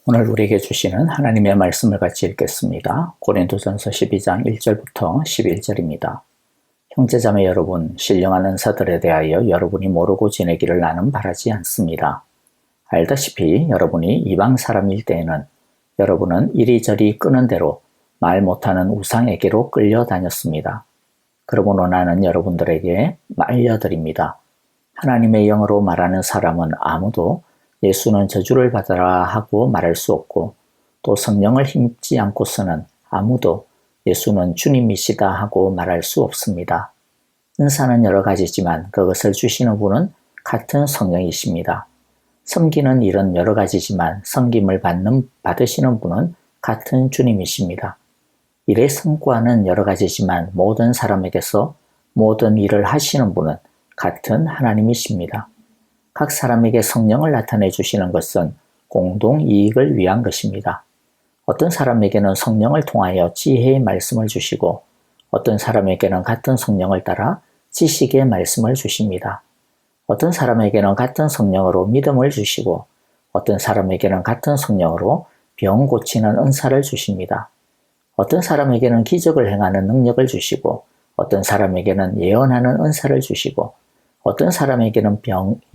오늘 우리에게 주시는 하나님의 말씀을 같이 읽겠습니다. 고린도전서 12장 1절부터 11절입니다. 형제자매 여러분, 신령한 은사들에 대하여 여러분이 모르고 지내기를 나는 바라지 않습니다. 알다시피 여러분이 이방 사람일 때에는 여러분은 이리저리 끄는 대로 말 못하는 우상에게로 끌려다녔습니다. 그러므로 나는 여러분들에게 알려드립니다. 하나님의 영으로 말하는 사람은 아무도 예수는 저주를 받아라 하고 말할 수 없고, 또 성령을 힘입지 않고서는 아무도 예수는 주님이시다 하고 말할 수 없습니다. 은사는 여러 가지지만 그것을 주시는 분은 같은 성령이십니다. 섬기는 일은 여러 가지지만 섬김을 받으시는 분은 같은 주님이십니다. 일의 성과는 여러 가지지만 모든 사람에게서 모든 일을 하시는 분은 같은 하나님이십니다. 각 사람에게 성령을 나타내 주시는 것은 공동 이익을 위한 것입니다. 어떤 사람에게는 성령을 통하여 지혜의 말씀을 주시고, 어떤 사람에게는 같은 성령을 따라 지식의 말씀을 주십니다. 어떤 사람에게는 같은 성령으로 믿음을 주시고, 어떤 사람에게는 같은 성령으로 병 고치는 은사를 주십니다. 어떤 사람에게는 기적을 행하는 능력을 주시고, 어떤 사람에게는 예언하는 은사를 주시고, 어떤 사람에게는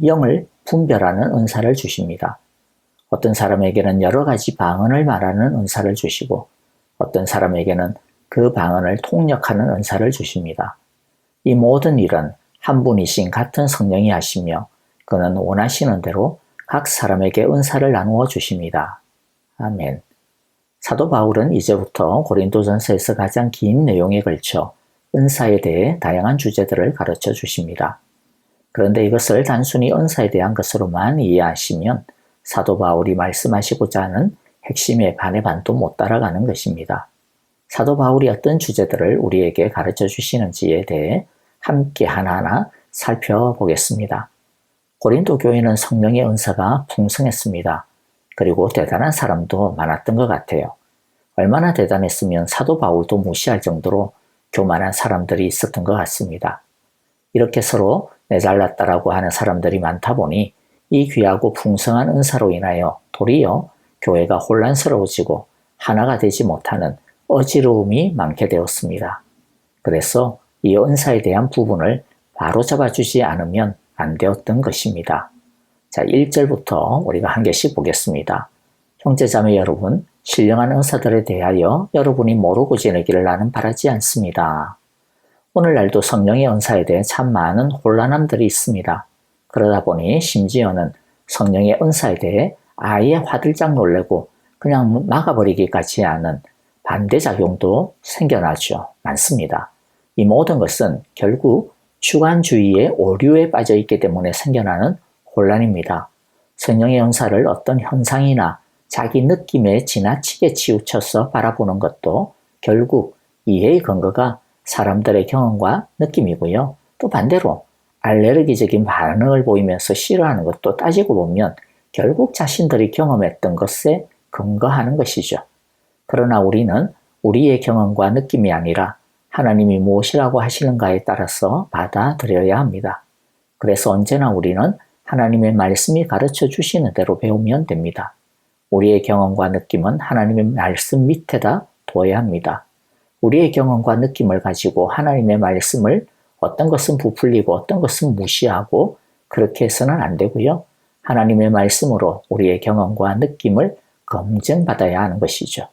영을 분별하는 은사를 주십니다. 어떤 사람에게는 여러 가지 방언을 말하는 은사를 주시고, 어떤 사람에게는 그 방언을 통역하는 은사를 주십니다. 이 모든 일은 한 분이신 같은 성령이 하시며, 그는 원하시는 대로 각 사람에게 은사를 나누어 주십니다. 아멘. 사도 바울은 이제부터 고린도전서에서 가장 긴 내용에 걸쳐 은사에 대해 다양한 주제들을 가르쳐 주십니다. 그런데 이것을 단순히 은사에 대한 것으로만 이해하시면 사도 바울이 말씀하시고자 하는 핵심의 반의 반도 못 따라가는 것입니다. 사도 바울이 어떤 주제들을 우리에게 가르쳐 주시는지에 대해 함께 하나하나 살펴보겠습니다. 고린도 교회는 성령의 은사가 풍성했습니다. 그리고 대단한 사람도 많았던 것 같아요. 얼마나 대단했으면 사도 바울도 무시할 정도로 교만한 사람들이 있었던 것 같습니다. 이렇게 서로 내 잘났다라고 하는 사람들이 많다 보니 이 귀하고 풍성한 은사로 인하여 도리어 교회가 혼란스러워지고 하나가 되지 못하는 어지러움이 많게 되었습니다. 그래서 이 은사에 대한 부분을 바로잡아주지 않으면 안 되었던 것입니다. 자, 1절부터 우리가 한 개씩 보겠습니다. 형제자매 여러분, 신령한 은사들에 대하여 여러분이 모르고 지내기를 나는 바라지 않습니다. 오늘날도 성령의 은사에 대해 참 많은 혼란함들이 있습니다. 그러다 보니 심지어는 성령의 은사에 대해 아예 화들짝 놀래고 그냥 막아버리기까지 하는 반대작용도 생겨나죠. 많습니다. 이 모든 것은 결국 주관주의의 오류에 빠져 있기 때문에 생겨나는 혼란입니다. 성령의 은사를 어떤 현상이나 자기 느낌에 지나치게 치우쳐서 바라보는 것도 결국 이해의 근거가 사람들의 경험과 느낌이고요. 또 반대로 알레르기적인 반응을 보이면서 싫어하는 것도 따지고 보면 결국 자신들이 경험했던 것에 근거하는 것이죠. 그러나 우리는 우리의 경험과 느낌이 아니라 하나님이 무엇이라고 하시는가에 따라서 받아들여야 합니다. 그래서 언제나 우리는 하나님의 말씀이 가르쳐 주시는 대로 배우면 됩니다. 우리의 경험과 느낌은 하나님의 말씀 밑에다 둬야 합니다. 우리의 경험과 느낌을 가지고 하나님의 말씀을 어떤 것은 부풀리고 어떤 것은 무시하고 그렇게 해서는 안 되고요. 하나님의 말씀으로 우리의 경험과 느낌을 검증받아야 하는 것이죠.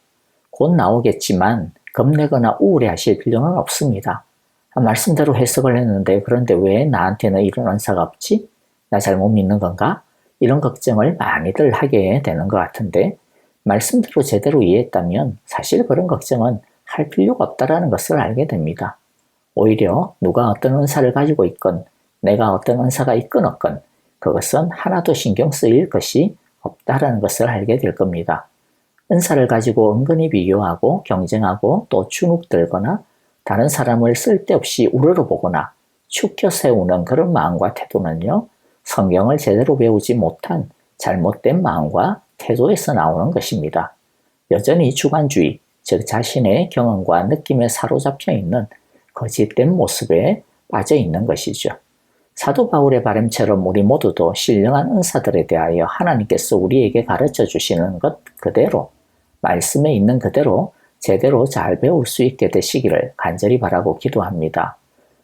곧 나오겠지만 겁내거나 우울해하실 필요는 없습니다. 말씀대로 해석을 했는데 그런데 왜 나한테는 이런 은사가 없지? 나 잘못 믿는 건가? 이런 걱정을 많이들 하게 되는 것 같은데 말씀대로 제대로 이해했다면 사실 그런 걱정은 할 필요가 없다라는 것을 알게 됩니다. 오히려 누가 어떤 은사를 가지고 있건 내가 어떤 은사가 있건 없건 그것은 하나도 신경 쓰일 것이 없다라는 것을 알게 될 겁니다. 은사를 가지고 은근히 비교하고 경쟁하고 또 주눅들거나 다른 사람을 쓸데없이 우러러보거나 축켜 세우는 그런 마음과 태도는요, 성경을 제대로 배우지 못한 잘못된 마음과 태도에서 나오는 것입니다. 여전히 주관주의, 즉 자신의 경험과 느낌에 사로잡혀 있는 거짓된 모습에 빠져 있는 것이죠. 사도 바울의 바람처럼 우리 모두도 신령한 은사들에 대하여 하나님께서 우리에게 가르쳐 주시는 것 그대로, 말씀에 있는 그대로 제대로 잘 배울 수 있게 되시기를 간절히 바라고 기도합니다.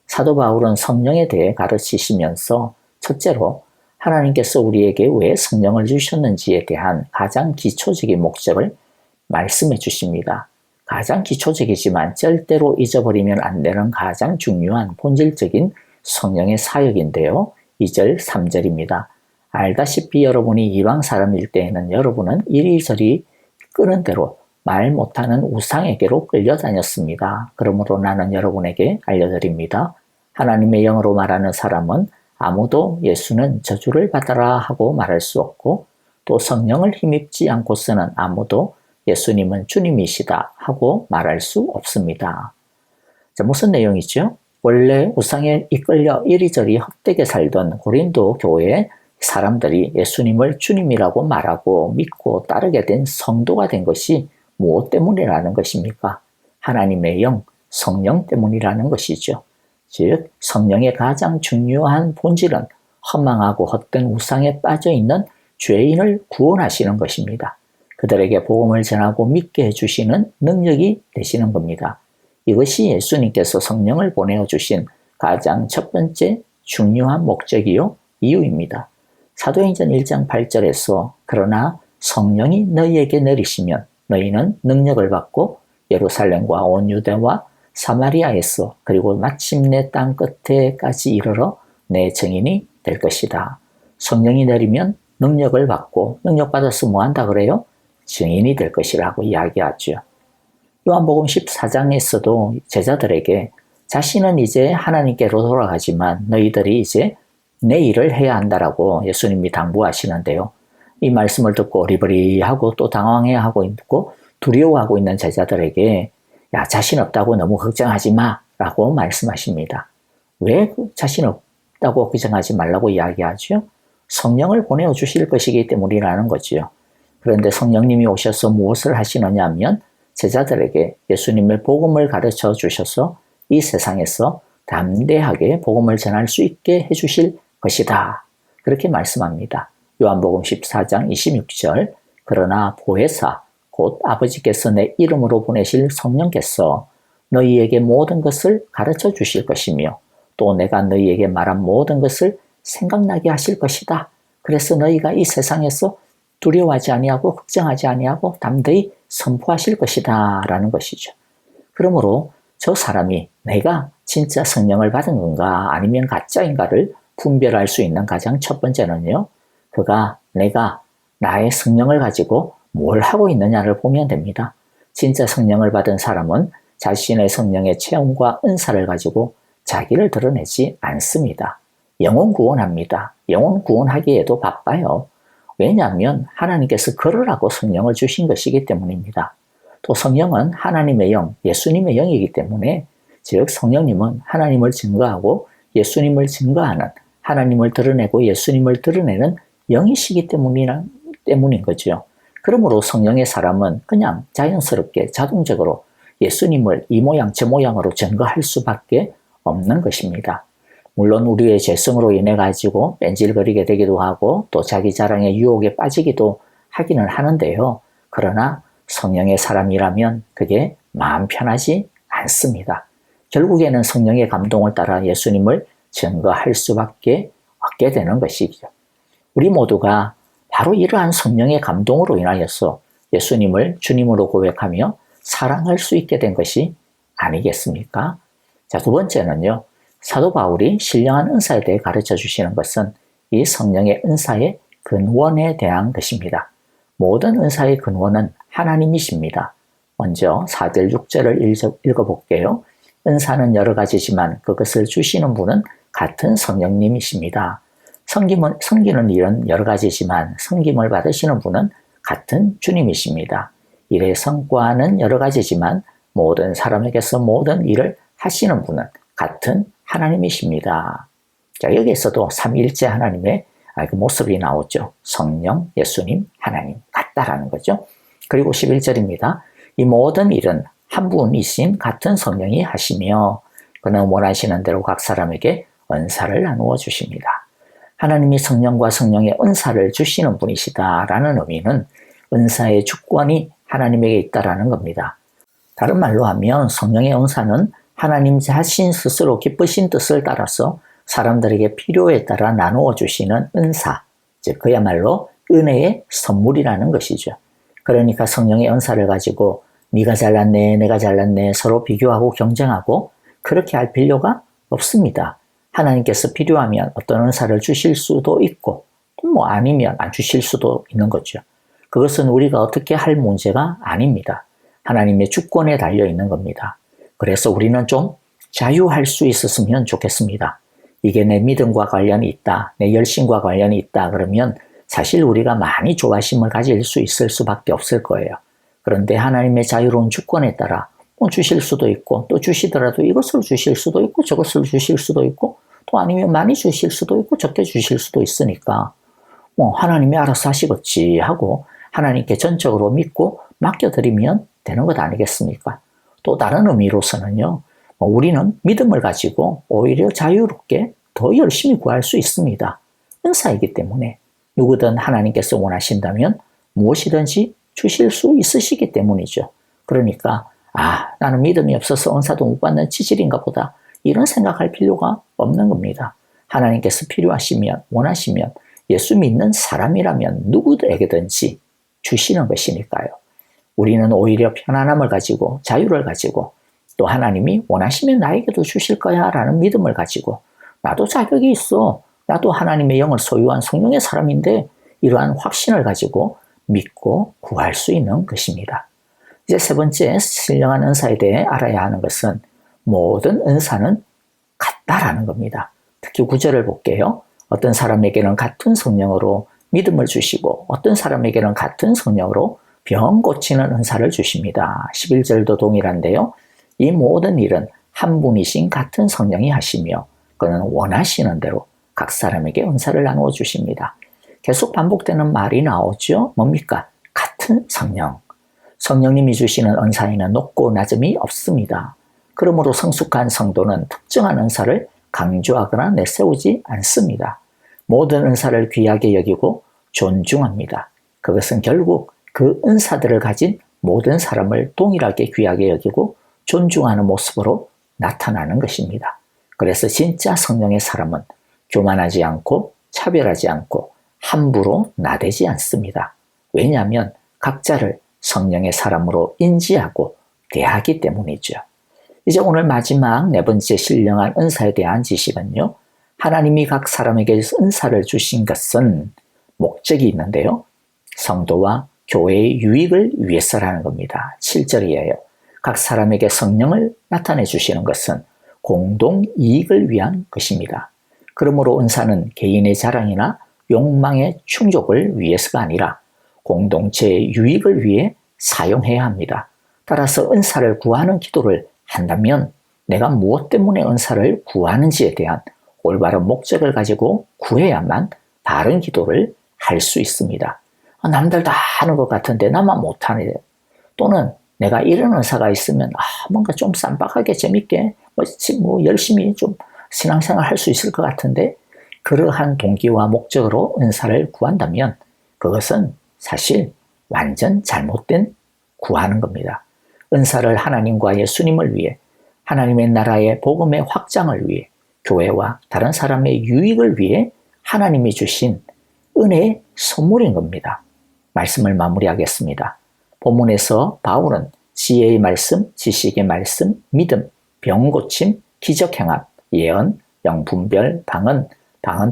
사도 바울은 성령에 대해 가르치시면서 첫째로 하나님께서 우리에게 왜 성령을 주셨는지에 대한 가장 기초적인 목적을 말씀해 주십니다. 가장 기초적이지만 절대로 잊어버리면 안 되는 가장 중요한 본질적인 성령의 사역인데요. 2절, 3절입니다. 알다시피 여러분이 이방 사람일 때에는 여러분은 이리저리 끄는 대로 말 못하는 우상에게로 끌려다녔습니다. 그러므로 나는 여러분에게 알려드립니다. 하나님의 영으로 말하는 사람은 아무도 예수는 저주를 받아라 하고 말할 수 없고 또 성령을 힘입지 않고서는 아무도 예수님은 주님이시다 하고 말할 수 없습니다. 자, 무슨 내용이죠? 원래 우상에 이끌려 이리저리 헛되게 살던 고린도 교회 사람들이 예수님을 주님이라고 말하고 믿고 따르게 된 성도가 된 것이 무엇 때문이라는 것입니까? 하나님의 영, 성령 때문이라는 것이죠. 즉 성령의 가장 중요한 본질은 허망하고 헛된 우상에 빠져있는 죄인을 구원하시는 것입니다. 그들에게 복음을 전하고 믿게 해주시는 능력이 되시는 겁니다. 이것이 예수님께서 성령을 보내주신 가장 첫 번째 중요한 목적이요 이유입니다. 사도행전 1장 8절에서 그러나 성령이 너희에게 내리시면 너희는 능력을 받고 예루살렘과 온 유대와 사마리아에서 그리고 마침내 땅 끝에까지 이르러 내 증인이 될 것이다. 성령이 내리면 능력을 받고 능력 받아서 뭐 한다 그래요? 증인이 될 것이라고 이야기하죠. 요한복음 14장에서도 제자들에게 자신은 이제 하나님께로 돌아가지만 너희들이 이제 내 일을 해야 한다라고 예수님이 당부하시는데요. 이 말씀을 듣고 어리버리하고 또 당황해하고 있고 두려워하고 있는 제자들에게 야, 자신 없다고 너무 걱정하지 마 라고 말씀하십니다. 왜 자신 없다고 걱정하지 말라고 이야기하죠? 성령을 보내어 주실 것이기 때문이라는 거죠. 그런데 성령님이 오셔서 무엇을 하시느냐 하면 제자들에게 예수님의 복음을 가르쳐 주셔서 이 세상에서 담대하게 복음을 전할 수 있게 해주실 것이다. 그렇게 말씀합니다. 요한복음 14장 26절 그러나 보혜사 곧 아버지께서 내 이름으로 보내실 성령께서 너희에게 모든 것을 가르쳐 주실 것이며 또 내가 너희에게 말한 모든 것을 생각나게 하실 것이다. 그래서 너희가 이 세상에서 두려워하지 아니하고 걱정하지 아니하고 담대히 선포하실 것이다 라는 것이죠. 그러므로 저 사람이 내가 진짜 성령을 받은 건가 아니면 가짜인가를 분별할 수 있는 가장 첫 번째는요. 내가 나의 성령을 가지고 뭘 하고 있느냐를 보면 됩니다. 진짜 성령을 받은 사람은 자신의 성령의 체험과 은사를 가지고 자기를 드러내지 않습니다. 영혼 구원합니다. 영혼 구원하기에도 바빠요. 왜냐하면 하나님께서 그러라고 성령을 주신 것이기 때문입니다. 또 성령은 하나님의 영, 예수님의 영이기 때문에 즉 성령님은 하나님을 증거하고 예수님을 증거하는 하나님을 드러내고 예수님을 드러내는 영이시기 때문인 거죠. 그러므로 성령의 사람은 그냥 자연스럽게 자동적으로 예수님을 이 모양 저 모양으로 증거할 수밖에 없는 것입니다. 물론 우리의 죄성으로 인해 가지고 뺀질거리게 되기도 하고 또 자기 자랑의 유혹에 빠지기도 하기는 하는데요. 그러나 성령의 사람이라면 그게 마음 편하지 않습니다. 결국에는 성령의 감동을 따라 예수님을 증거할 수밖에 없게 되는 것이죠. 우리 모두가 바로 이러한 성령의 감동으로 인하여서 예수님을 주님으로 고백하며 사랑할 수 있게 된 것이 아니겠습니까? 자, 두 번째는요. 사도 바울이 신령한 은사에 대해 가르쳐 주시는 것은 이 성령의 은사의 근원에 대한 것입니다. 모든 은사의 근원은 하나님이십니다. 먼저 4절 6절을 읽어볼게요. 은사는 여러 가지지만 그것을 주시는 분은 같은 성령님이십니다. 섬기는 일은 여러 가지지만 섬김을 받으시는 분은 같은 주님이십니다. 일의 성과는 여러 가지지만 모든 사람에게서 모든 일을 하시는 분은 같은 하나님이십니다. 자, 여기에서도 삼위일체 하나님의 그 모습이 나오죠. 성령, 예수님, 하나님 같다라는 거죠. 그리고 11절입니다. 이 모든 일은 한 분이신 같은 성령이 하시며 그는 원하시는 대로 각 사람에게 은사를 나누어 주십니다. 하나님이 성령과 성령의 은사를 주시는 분이시다라는 의미는 은사의 주권이 하나님에게 있다라는 겁니다. 다른 말로 하면 성령의 은사는 하나님 자신 스스로 기쁘신 뜻을 따라서 사람들에게 필요에 따라 나누어 주시는 은사, 즉 그야말로 은혜의 선물이라는 것이죠. 그러니까 성령의 은사를 가지고 네가 잘났네, 내가 잘났네 서로 비교하고 경쟁하고 그렇게 할 필요가 없습니다. 하나님께서 필요하면 어떤 은사를 주실 수도 있고 뭐 아니면 안 주실 수도 있는 거죠. 그것은 우리가 어떻게 할 문제가 아닙니다. 하나님의 주권에 달려 있는 겁니다. 그래서 우리는 좀 자유할 수 있었으면 좋겠습니다. 이게 내 믿음과 관련이 있다, 내 열심과 관련이 있다 그러면 사실 우리가 많이 조바심을 가질 수 있을 수밖에 없을 거예요. 그런데 하나님의 자유로운 주권에 따라 주실 수도 있고 또 주시더라도 이것을 주실 수도 있고 저것을 주실 수도 있고 또 아니면 많이 주실 수도 있고 적게 주실 수도 있으니까 하나님이 알아서 하시겠지 하고 하나님께 전적으로 믿고 맡겨드리면 되는 것 아니겠습니까? 또 다른 의미로서는요, 우리는 믿음을 가지고 오히려 자유롭게 더 열심히 구할 수 있습니다. 은사이기 때문에 누구든 하나님께서 원하신다면 무엇이든지 주실 수 있으시기 때문이죠. 그러니까 나는 믿음이 없어서 은사도 못 받는 치질인가 보다 이런 생각할 필요가 없는 겁니다. 하나님께서 필요하시면 원하시면 예수 믿는 사람이라면 누구에게든지 주시는 것이니까요. 우리는 오히려 편안함을 가지고 자유를 가지고 또 하나님이 원하시면 나에게도 주실 거야 라는 믿음을 가지고 나도 자격이 있어. 나도 하나님의 영을 소유한 성령의 사람인데 이러한 확신을 가지고 믿고 구할 수 있는 것입니다. 이제 세 번째 신령한 은사에 대해 알아야 하는 것은 모든 은사는 같다라는 겁니다. 특히 9절을 볼게요. 어떤 사람에게는 같은 성령으로 믿음을 주시고 어떤 사람에게는 같은 성령으로 병 고치는 은사를 주십니다. 11절도 동일한데요. 이 모든 일은 한 분이신 같은 성령이 하시며 그는 원하시는 대로 각 사람에게 은사를 나누어 주십니다. 계속 반복되는 말이 나오죠. 뭡니까? 같은 성령. 성령님이 주시는 은사에는 높고 낮음이 없습니다. 그러므로 성숙한 성도는 특정한 은사를 강조하거나 내세우지 않습니다. 모든 은사를 귀하게 여기고 존중합니다. 그것은 결국 그 은사들을 가진 모든 사람을 동일하게 귀하게 여기고 존중하는 모습으로 나타나는 것입니다. 그래서 진짜 성령의 사람은 교만하지 않고 차별하지 않고 함부로 나대지 않습니다. 왜냐하면 각자를 성령의 사람으로 인지하고 대하기 때문이죠. 이제 오늘 마지막 네 번째 신령한 은사에 대한 지식은요. 하나님이 각 사람에게 은사를 주신 것은 목적이 있는데요. 성도와 교회의 유익을 위해서라는 겁니다. 7절이에요. 각 사람에게 성령을 나타내 주시는 것은 공동 이익을 위한 것입니다. 그러므로 은사는 개인의 자랑이나 욕망의 충족을 위해서가 아니라 공동체의 유익을 위해 사용해야 합니다. 따라서 은사를 구하는 기도를 한다면 내가 무엇 때문에 은사를 구하는지에 대한 올바른 목적을 가지고 구해야만 바른 기도를 할 수 있습니다. 남들 다 하는 것 같은데 나만 못하네. 또는 내가 이런 은사가 있으면 뭔가 좀 쌈박하게 재밌게 열심히 좀 신앙생활 할 수 있을 것 같은데 그러한 동기와 목적으로 은사를 구한다면 그것은 사실 완전 잘못된 구하는 겁니다. 은사를 하나님과 예수님을 위해 하나님의 나라의 복음의 확장을 위해 교회와 다른 사람의 유익을 위해 하나님이 주신 은혜의 선물인 겁니다. 말씀을 마무리하겠습니다. 본문에서 바울은 지혜의 말씀, 지식의 말씀, 믿음, 병고침, 기적행합, 예언, 영분별, 방언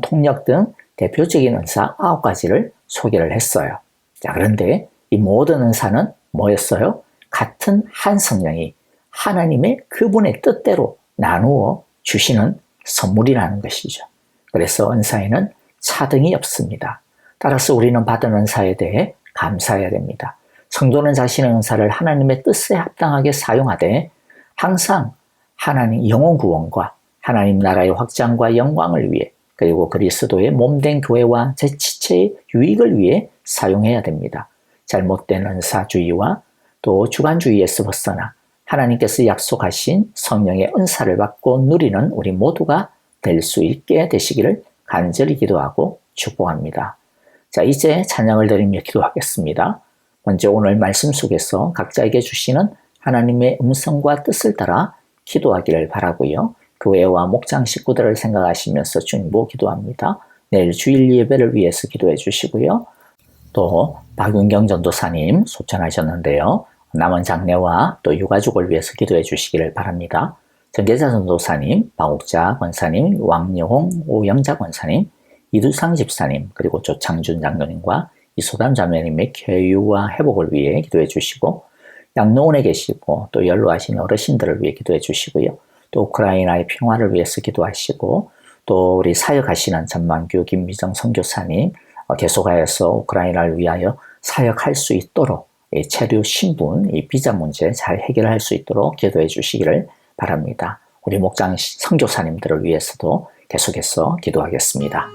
통역 등 대표적인 은사 9가지를 소개를 했어요. 자, 그런데 이 모든 은사는 뭐였어요? 같은 한 성령이 하나님의 그분의 뜻대로 나누어 주시는 선물이라는 것이죠. 그래서 은사에는 차등이 없습니다. 따라서 우리는 받은 은사에 대해 감사해야 됩니다. 성도는 자신의 은사를 하나님의 뜻에 합당하게 사용하되 항상 하나님 영혼 구원과 하나님 나라의 확장과 영광을 위해 그리고 그리스도의 몸된 교회와 제 지체의 유익을 위해 사용해야 됩니다. 잘못된 은사주의와 또 주관주의에서 벗어나 하나님께서 약속하신 성령의 은사를 받고 누리는 우리 모두가 될 수 있게 되시기를 간절히 기도하고 축복합니다. 자, 이제 찬양을 드리며 기도하겠습니다. 먼저 오늘 말씀 속에서 각자에게 주시는 하나님의 음성과 뜻을 따라 기도하기를 바라고요. 교회와 목장 식구들을 생각하시면서 주님 보고 기도합니다. 내일 주일 예배를 위해서 기도해 주시고요. 또 박윤경 전도사님 소천하셨는데요. 남은 장례와 또 유가족을 위해서 기도해 주시기를 바랍니다. 정계자 전도사님, 박옥자 권사님, 왕여홍, 오영자 권사님, 이두상 집사님, 그리고 조창준 장로님과 이소담 자매님의 쾌유와 회복을 위해 기도해 주시고, 양로원에 계시고 또 연로하신 어르신들을 위해 기도해 주시고요. 또 우크라이나의 평화를 위해서 기도하시고, 또 우리 사역하시는 전만규 김미정 선교사님 계속하여서 우크라이나를 위하여 사역할 수 있도록 체류 신분, 이 비자 문제 잘 해결할 수 있도록 기도해 주시기를 바랍니다. 우리 목장 선교사님들을 위해서도 계속해서 기도하겠습니다.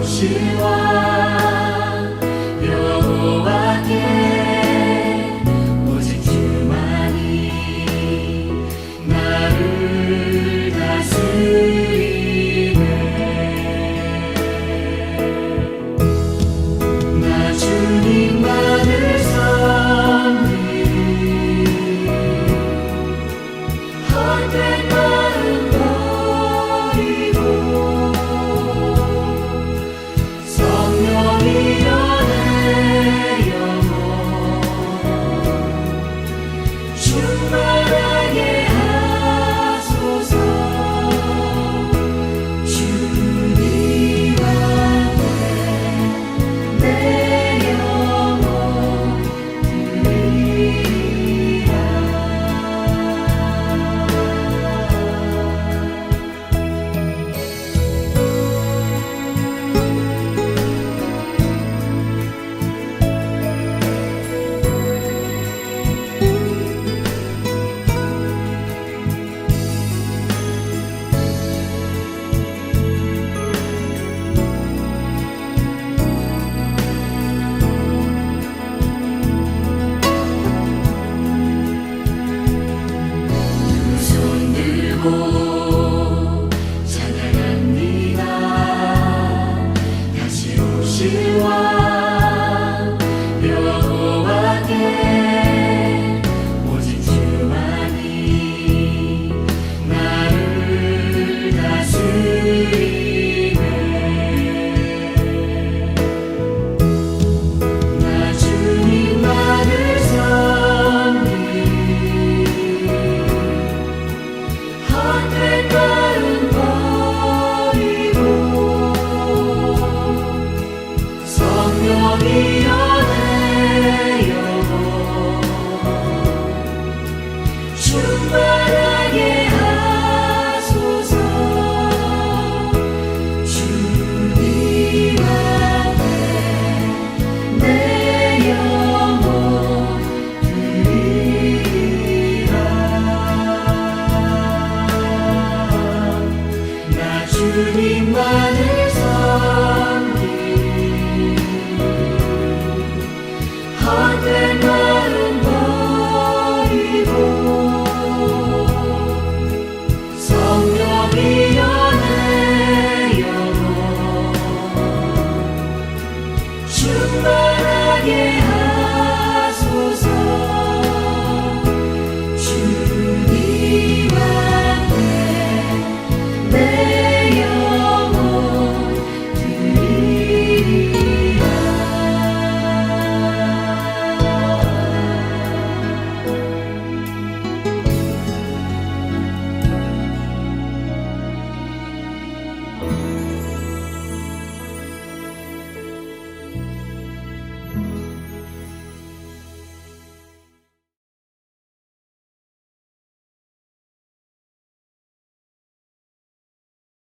시와